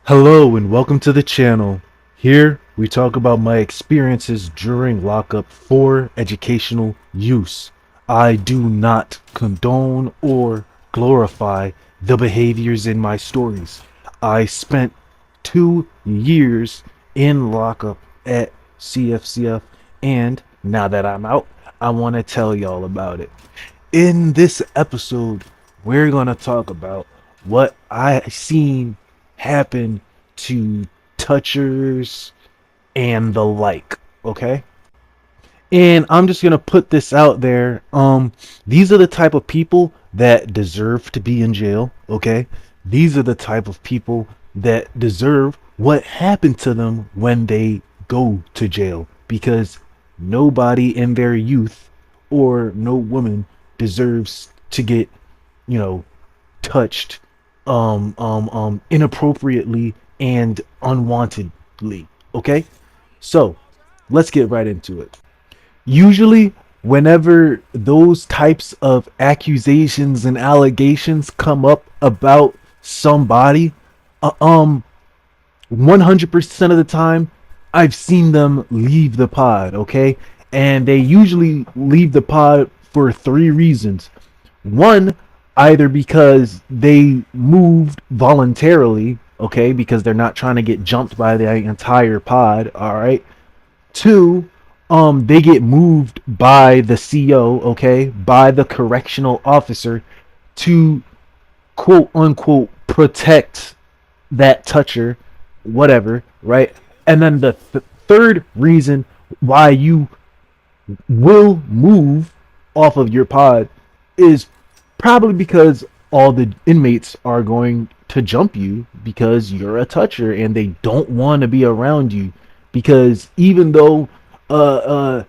Hello and welcome to the channel. Here we talk about my experiences during lockup for educational use. I do not condone or glorify the behaviors in my stories. I spent 2 years in lockup at CFCF, and now that I'm out, I want to tell y'all about it. In this episode, we're going to talk about what I seen happen to touchers and the like, okay? And I'm just going to put this out there. These are the type of people that deserve to be in jail, okay? These are the type of people that deserve what happened to them when they go to jail, because nobody in their youth or no woman deserves to get, you know, touched inappropriately and unwantedly. Okay? So let's get right into it. Usually whenever those types of accusations and allegations come up about somebody, uh, um 100% of the time I've seen them leave the pod, okay? And they usually leave the pod for three reasons. One, either because they moved voluntarily, okay, because they're not trying to get jumped by the entire pod, all right? Two, they get moved by the CO, okay, by the correctional officer to quote unquote protect that toucher, whatever, right? And then the third reason why you will move off of your pod is probably because all the inmates are going to jump you because you're a toucher and they don't want to be around you, because even though uh uh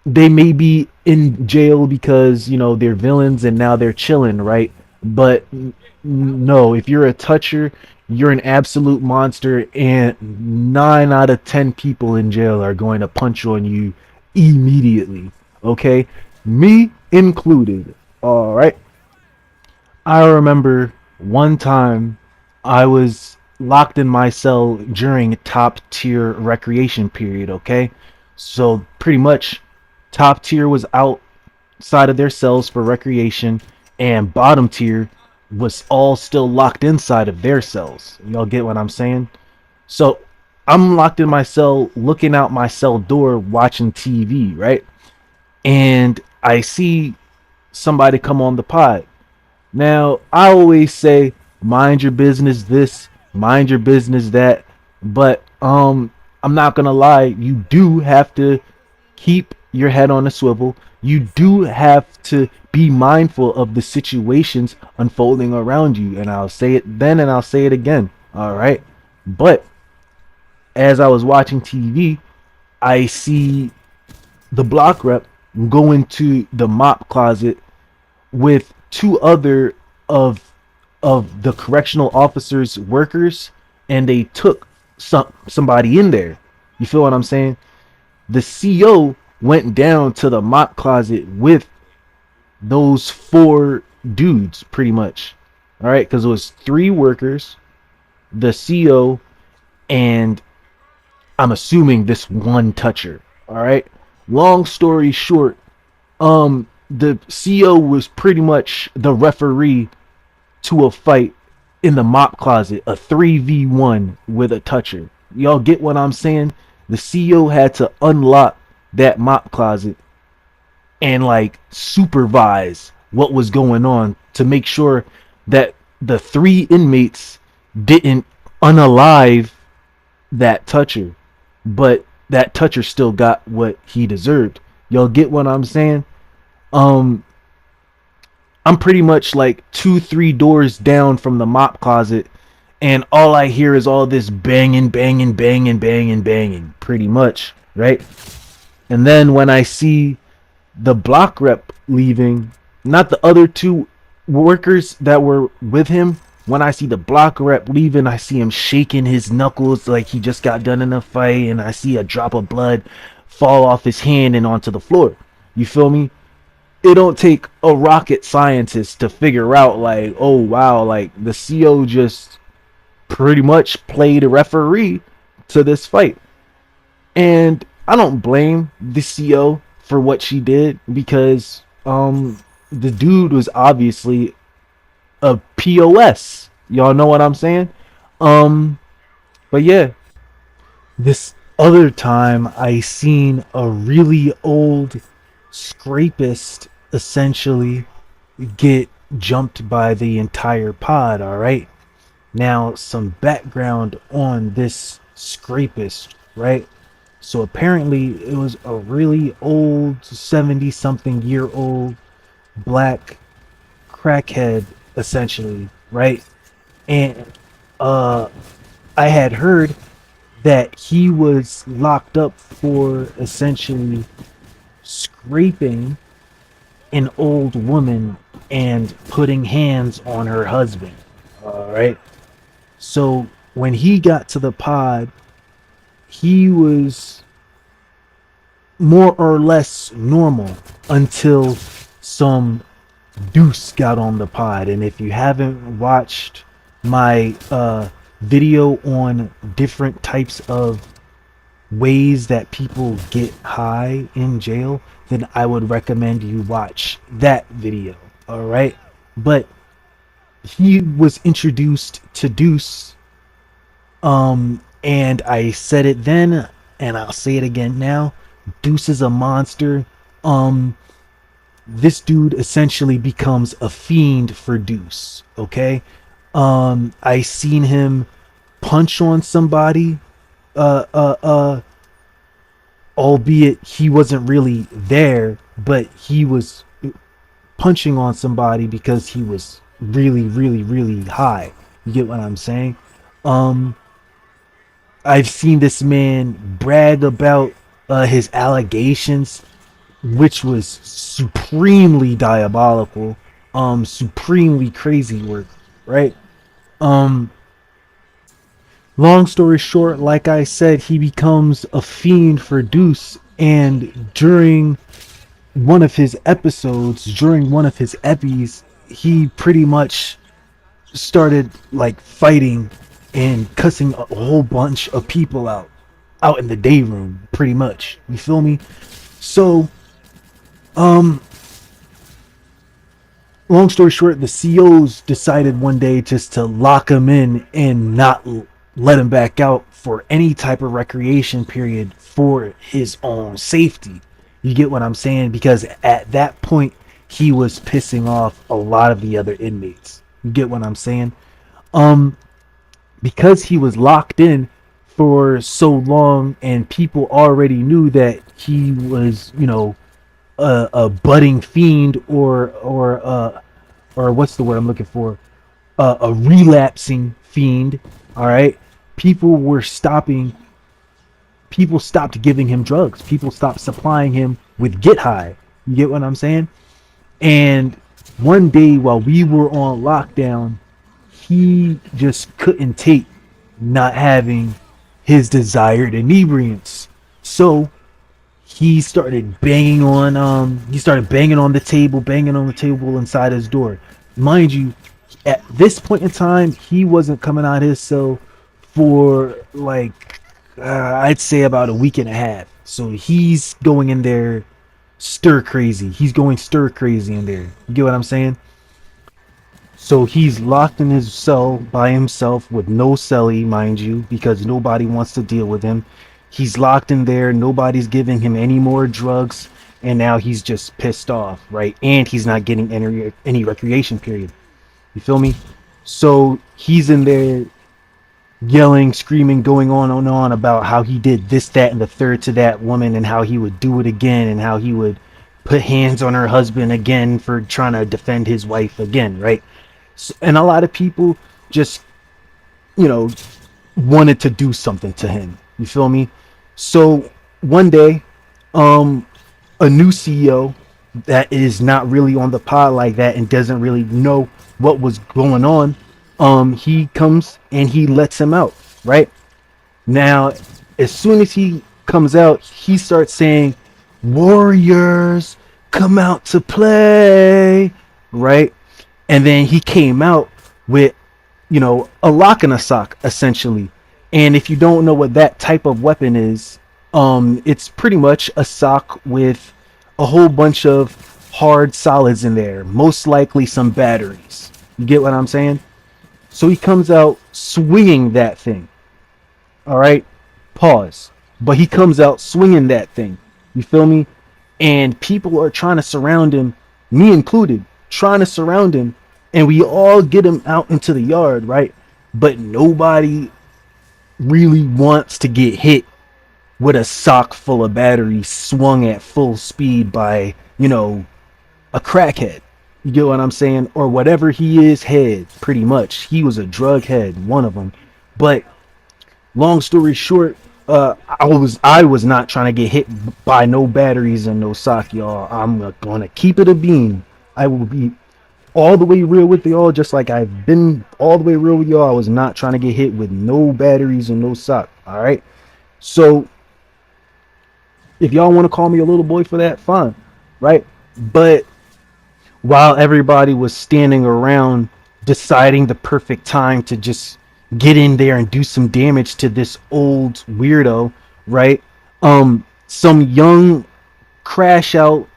they may be in jail because they're villains and now they're chilling, right? But no, if you're a toucher, you're an absolute monster, and 9 out of 10 people in jail are going to punch on you immediately. Okay, me included. All right. I remember one time I was locked in my cell during top tier recreation period. Okay, so pretty much top tier was outside of their cells for recreation, and bottom tier was all still locked inside of their cells. Y'all get what I'm saying? So I'm locked in my cell, looking out my cell door, watching TV, right? And I see somebody come on the pod. Now, I always say, mind your business this, mind your business that, but I'm not gonna lie, you do have to keep your head on a swivel. You do have to be mindful of the situations unfolding around you, and I'll say it then and I'll say it again. All right? But as I was watching TV, I see the block rep go into the mop closet with two other of the correctional officers workers, and they took somebody in there. You feel what I'm saying? The CO went down to the mop closet with those four dudes, pretty much. All right, because it was three workers, the CO, and I'm assuming this one toucher. All right. Long story short, the CO was pretty much the referee to a fight in the mop closet, a 3v1 with a toucher. Y'all get what I'm saying? The CO had to unlock that mop closet and like supervise what was going on to make sure that the three inmates didn't unalive that toucher, but that toucher still got what he deserved. Y'all get what I'm saying? Um, I'm pretty much like 2, 3 doors down from the mop closet, and all I hear is all this banging, banging, banging, banging, banging, pretty much, right? And then when I see the block rep leaving, not the other two workers that were with him, when I see the block rep leaving, I see him shaking his knuckles like he just got done in a fight, and I see a drop of blood fall off his hand and onto the floor. You feel me? It don't take a rocket scientist to figure out, like, oh wow, like the CO just pretty much played a referee to this fight. And I don't blame the CO for what she did, because the dude was obviously a POS. Y'all know what I'm saying? Um but yeah, this other time I seen a really old scrapist essentially get jumped by the entire pod, all right? Now, some background on this scrapist, right? So apparently it was a really old 70 something year old black crackhead essentially, right? And I had heard that he was locked up for essentially scraping an old woman and putting hands on her husband. All right. So when he got to the pod, he was more or less normal until some deuce got on the pod. And if you haven't watched my video on different types of ways that people get high in jail, then I would recommend you watch that video. All right. But he was introduced to Deuce, and I said it then and I'll say it again now. Deuce is a monster. This dude essentially becomes a fiend for Deuce, okay? I seen him punch on somebody, uh uh uh albeit he wasn't really there, but he was punching on somebody because he was really, really, really high. You get what I'm saying? Um, I've seen this man brag about his allegations, which was supremely diabolical, supremely crazy work, right? Um, Long story short, like I said, he becomes a fiend for Deuce, and during one of his epis, he pretty much started like fighting and cussing a whole bunch of people out in the day room, pretty much. You feel me? So, um, long story short, the COs decided one day just to lock him in and not let him back out for any type of recreation period for his own safety. You get what I'm saying? Because at that point, he was pissing off a lot of the other inmates. You get what I'm saying? Um, because he was locked in for so long, and people already knew that he was, a budding fiend, or what's the word I'm looking for? A relapsing fiend. All right, people were stopping. People stopped giving him drugs. People stopped supplying him with get high. You get what I'm saying? And one day while we were on lockdown, he just couldn't take not having his desired inebriants. So he started banging on the table inside his door. Mind you, at this point in time, he wasn't coming out of his cell for like I'd say about a week and a half. So he's going in there stir crazy. He's going stir crazy in there. You get what I'm saying? So he's locked in his cell by himself with no cellie, mind you, because nobody wants to deal with him. He's locked in there. Nobody's giving him any more drugs, and now he's just pissed off, right? And he's not getting any recreation period. You feel me? So he's in there yelling, screaming, going on and on about how he did this, that, and the third to that woman, and how he would do it again, and how he would put hands on her husband again for trying to defend his wife again, right? So, and a lot of people just, you know, wanted to do something to him. You feel me? So one day, a new CEO that is not really on the pod like that and doesn't really know what was going on, he comes and he lets him out, right? Now, as soon as he comes out, he starts saying, "Warriors, come out to play," right? And then he came out with a lock and a sock essentially. And if you don't know what that type of weapon is, it's pretty much a sock with a whole bunch of hard solids in there, most likely some batteries. You get what I'm saying? So he comes out swinging that thing. All right, pause. But he comes out swinging that thing. You feel me? And people are trying to surround him, me included, trying to surround him, and we all get him out into the yard, right? But nobody really wants to get hit with a sock full of batteries swung at full speed by, a crackhead. You get what I'm saying? Or whatever he is, head, pretty much. He was a drug head, one of them. But long story short, I was not trying to get hit by no batteries and no sock, y'all. I'm gonna keep it a beam. I will be all the way real with y'all, just like I've been all the way real with y'all. I was not trying to get hit with no batteries and no sock. All right. So if y'all want to call me a little boy for that, fine, right? But while everybody was standing around deciding the perfect time to just get in there and do some damage to this old weirdo, right? Some young crash out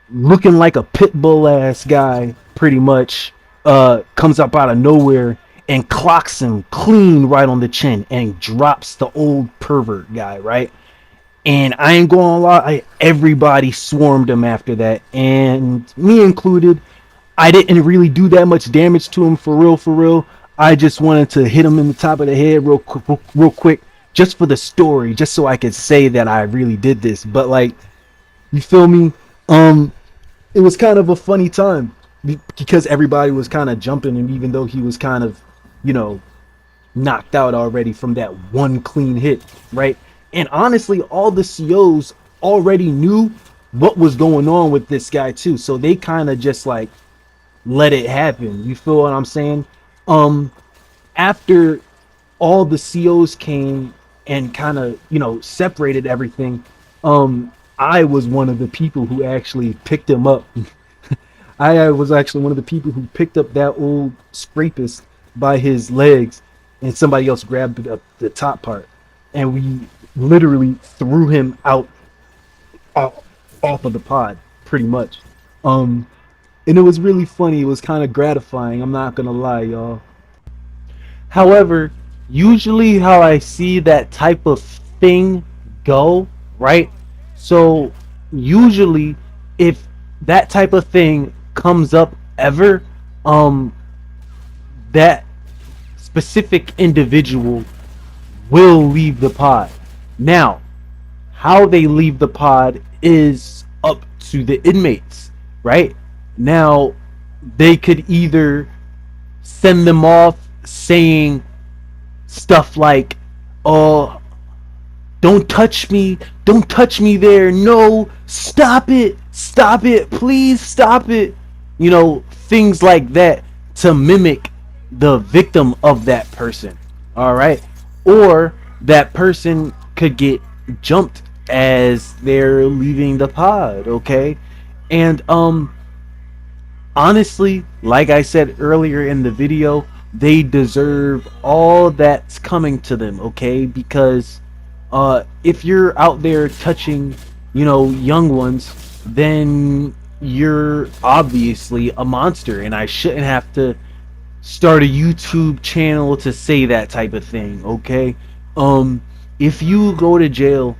looking like a pit bull ass guy pretty much comes up out of nowhere and clocks him clean right on the chin and drops the old pervert guy, right? And I ain't gonna lie, everybody swarmed him after that, and me included. I didn't really do that much damage to him for real, for real. I just wanted to hit him in the top of the head real quick, just for the story, just so I could say that I really did this. But like, you feel me? It was kind of a funny time because everybody was kind of jumping him, even though he was kind of, you know, knocked out already from that one clean hit, right? And honestly, all the COs already knew what was going on with this guy too, so they kind of just like let it happen. You feel what I'm saying? After all the COs came and kind of, separated everything, I was one of the people who actually picked him up. I was actually one of the people who picked up that old scrapist by his legs, and somebody else grabbed the top part, and we literally threw him out off of the pod, pretty much. And it was really funny. It was kind of gratifying. I'm not gonna lie, y'all. However, usually how I see that type of thing go, right? So usually, if that type of thing comes up ever, that specific individual will leave the pod. Now, how they leave the pod is up to the inmates, right? Now, they could either send them off saying stuff like, "Oh, don't touch me there, no, stop it, please stop it," things like that, to mimic the victim of that person. All right. Or that person could get jumped as they're leaving the pod. Okay. And honestly, like I said earlier in the video, they deserve all that's coming to them, okay? Because if you're out there touching, young ones, then you're obviously a monster, and I shouldn't have to start a YouTube channel to say that type of thing, okay? If you go to jail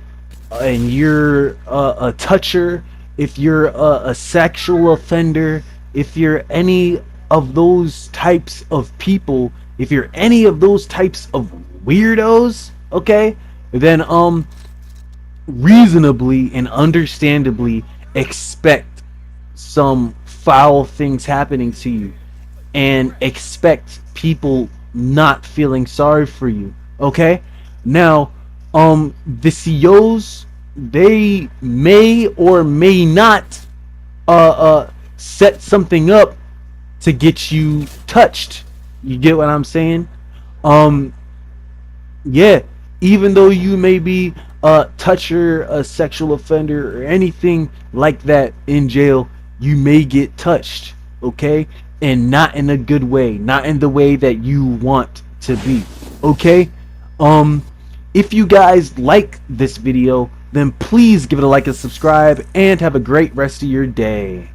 and you're a toucher, if you're a sexual offender, if you're any of those types of people, if you're any of those types of weirdos, okay, then reasonably and understandably expect some foul things happening to you, and expect people not feeling sorry for you, okay? Now, the COs, they may or may not set something up to get you touched. You get what I'm saying? Yeah, even though you may be a toucher, a sexual offender, or anything like that in jail, you may get touched, okay? and not in a good way, not in the way that you want to be. Okay? If you guys like this video, then please give it a like and subscribe, and have a great rest of your day.